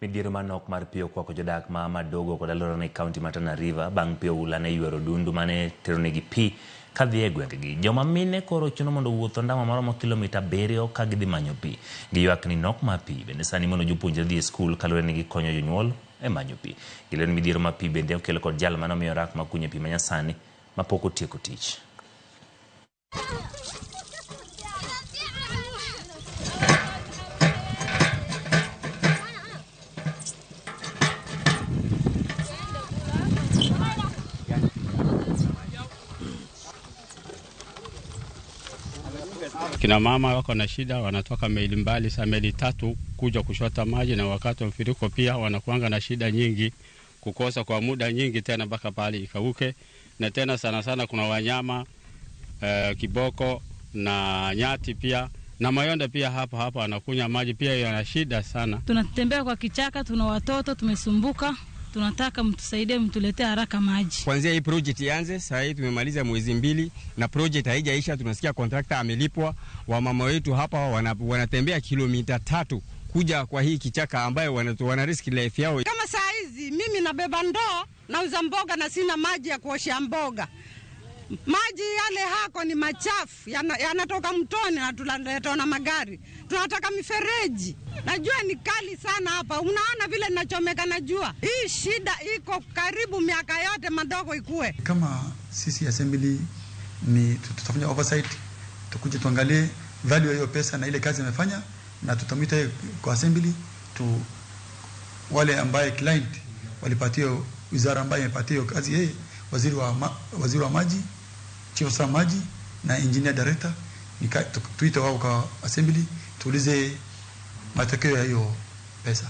Midhiero manok mar pio kwako jodak madogo kod alwora e kaunti ma Tana River bang' pio ula ne ywero dundu mane teronegi pi kadhi e gwengegi. Joma mine koro chuno mondo wuotho ndama maromo kilomita 7 ka gidhi manyo pi. Giywak ni nok mar pi bende sani mondo jopuonjre dhi e skul kaluwore ni gikonyo jonyuol e manyo pi. Gilero ni midhiero mar pi bende okelo kod jal mane omiyo rak makunyo pi manyasani mapok otieko tich. Kina mama wako na shida, wanatoka maili mbali, saa maili 3 kuja kushota maji, na wakati wa mfuriko pia wanakuanga na shida nyingi, kukosa kwa muda nyingi tena mpaka pale ikauke. Na tena sana sana kuna wanyama kiboko na nyati pia na mayonda pia hapa wanakunya maji pia, yana shida sana. Tunatembea kwa kichaka, tuna watoto tumesumbuka. Tunataka mtusaidie, mtuletee haraka maji. Kuanzia hii project ianze, sasa hivi tumemaliza mwezi 2 na project haijaisha. Tunasikia contractor amelipwa. Wamama wetu hapa wanatembea kilomita 3 kuja kwa hii kichaka ambayo wana risk life yao. Kama saa hizi mimi nabeba ndoo nauza mboga na sina maji ya kuoshia mboga. Maji yale hako ni machafu, yanatoka mtoni na tunaletwa na magari. Tunataka mifereji. Najua ni kali sana hapa. Unaona vile ninachomeka na jua. Hii shida iko karibu miaka yote madogo ikue. Kama sisi assembly ni tutafanya oversight, tukuje tuangalie value ya hiyo pesa na ile kazi imefanya, na tutamwita kwa assembly wale ambaye client walipatia wizara ambaye imepatia kazi yeye, waziri wa maji, chief wa maji na engineer director, tuite wao kwa assembly tuulize matokeo ya hiyo pesa.